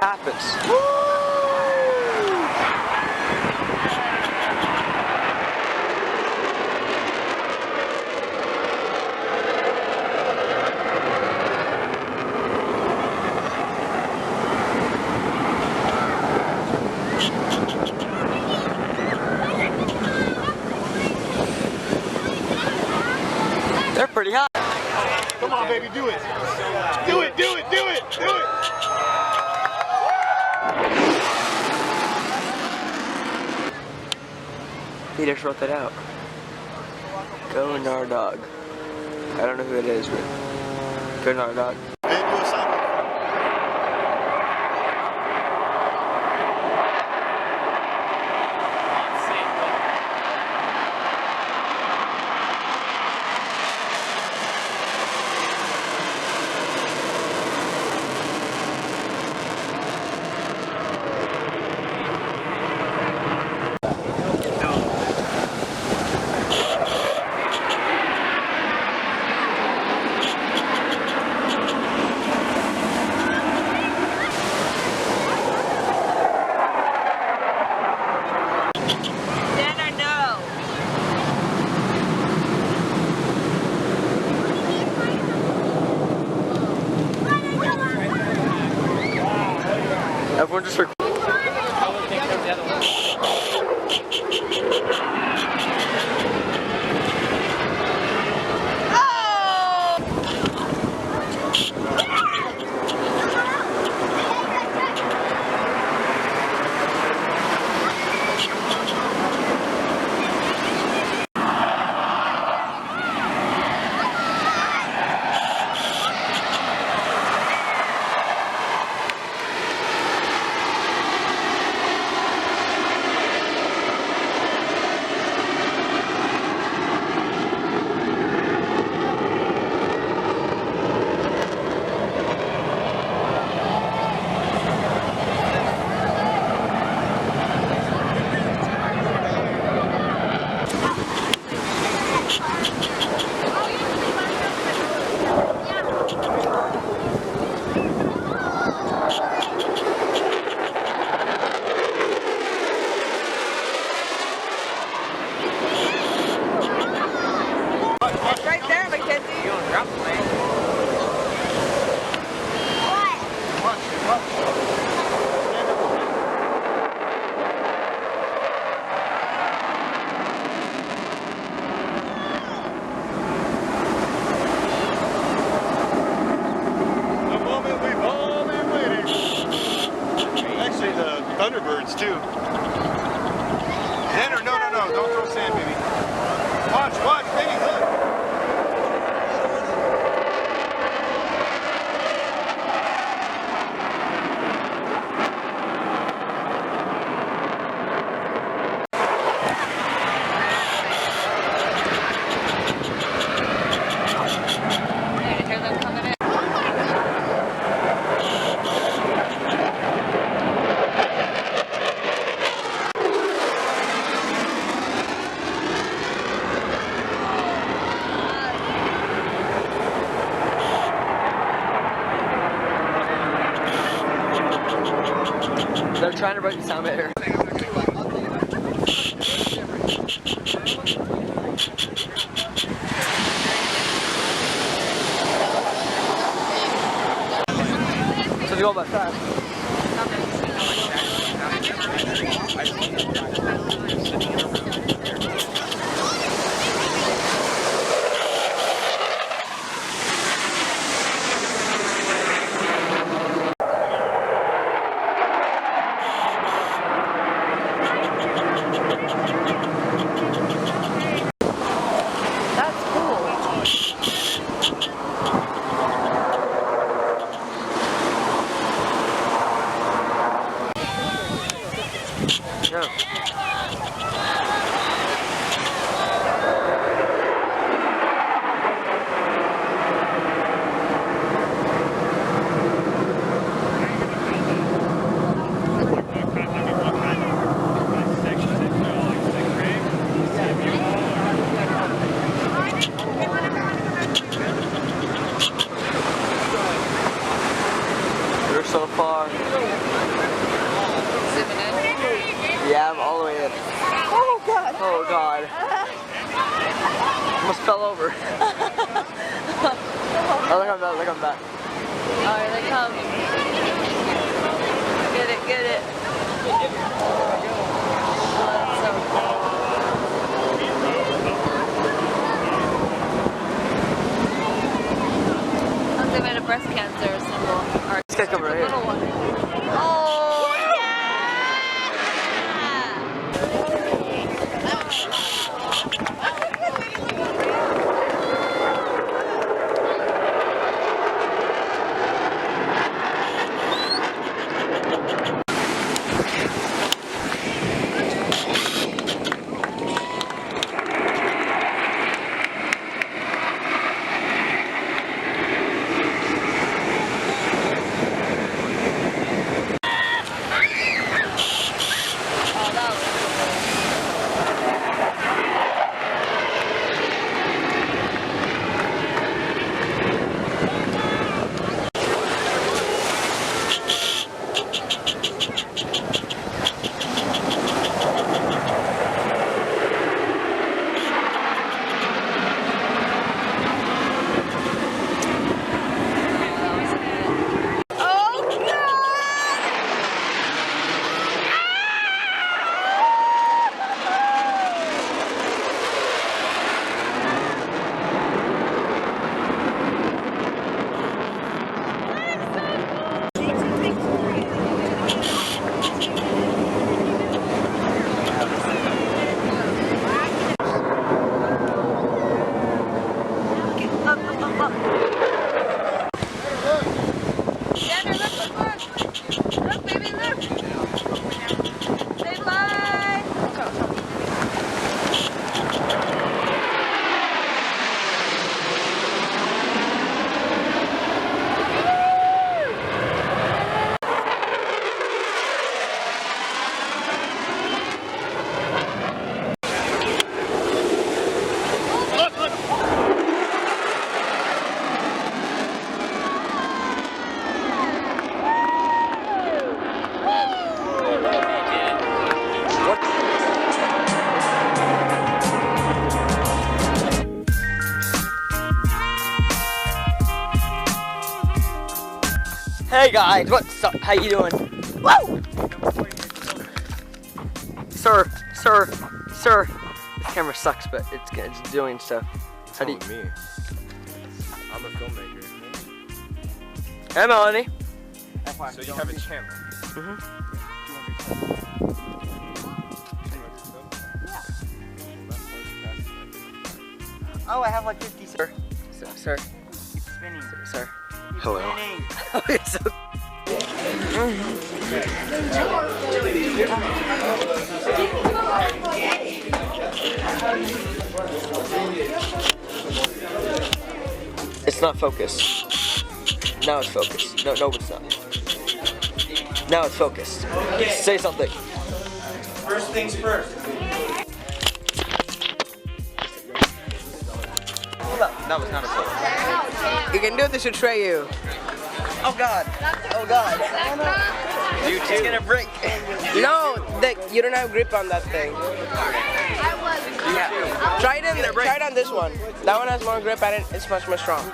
happens. They're pretty hot. Come on, baby, do it. Do it, do it, do it, do it. He just wrote that out. Go Nardog. I don't know who it is, but go Nardog. Everyone just recording. Thunderbirds too. Tanner, no, don't throw sand, baby. Watch, baby, look. They're trying to break the sound barrier. So they go by fast. so far. Zooming in. Yeah, I'm all the way in. Oh God. Oh God. Almost fell over. Oh, look at that, look at that. Oh, here they come. Get it, get it. Oh, that's so cool. They made a breast cancer symbol. Or This guy's coming right here. little one. Oh, Hey guys, what's up? How you doing? Woo! Sir. This camera sucks, but it's doing stuff. How do you? Me. I'm a filmmaker. Hey Melanie. So you have a channel. Oh, I have like 50, sir. Sir. Keep spinning. Sir. Keep Hello. spinning. It's so It's not focused. Now it's focused. No, it's not. Now it's focused. Say something. First things first. That was not a film. You can do this to tray you. Oh God. Oh God. You too. It's gonna break. No, you don't have grip on that thing. Yeah. Try it on this one. That one has more grip and it's much more strong.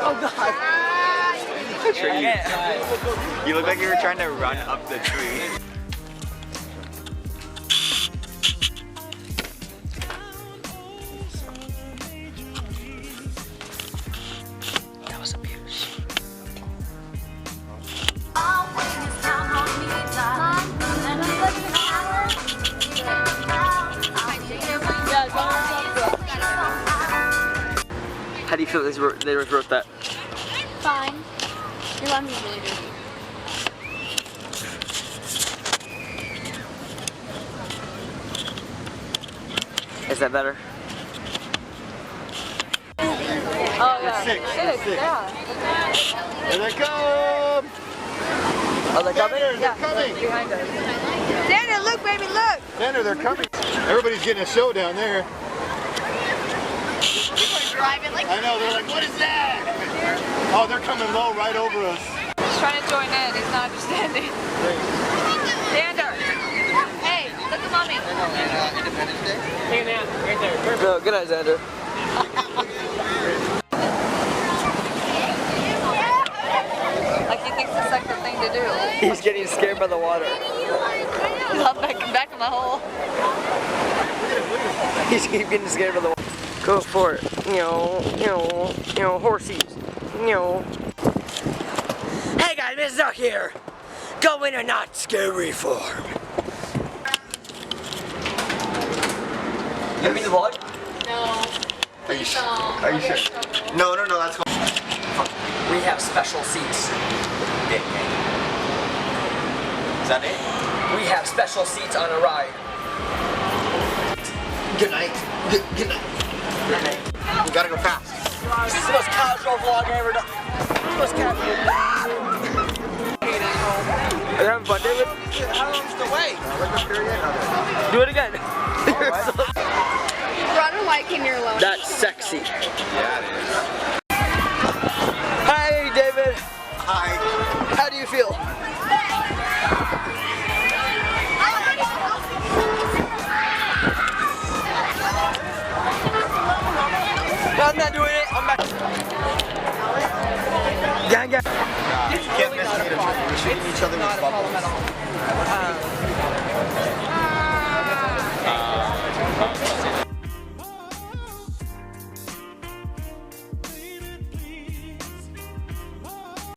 Oh God. You look like you were trying to run up the tree. That was abuse. How do you feel they wrote that? Fine. Your laundry's really dirty. Is that better? Oh yeah. Six. Yeah. Here they come! Are they coming? Tanner, they're coming! Behind us. Daniel, look, baby, look! Tanner, they're coming! Everybody's getting a show down there. Driving like I know, they're like, what is that? Oh, they're coming low right over us. He's trying to join in. He's not understanding. Xander. Hey, look at mommy. No, good night, Xander. Like he thinks it's like the thing to do. He's getting scared by the water. I'm back in my hole. He's getting scared by the water. Go for it. Horsies. Hey guys, Mrs. Duck here. Go in a not scary form. You mean the vlog? No. Are you sure? Are you sure? No, that's cool. We have special seats. Is that it? We have special seats on a ride. Good night. Good night. Good night. We gotta go fast. This is the most casual vlog I ever done. Most casual. Are you having fun, David? How long's the wait? Do it again. run like in your alone. That's sexy. Yeah, it is. Hi, David. Hi. How do you feel? No, I'm not doing it. I'm back. Gang, gang. You can't miss me. We're shooting each other with bubbles.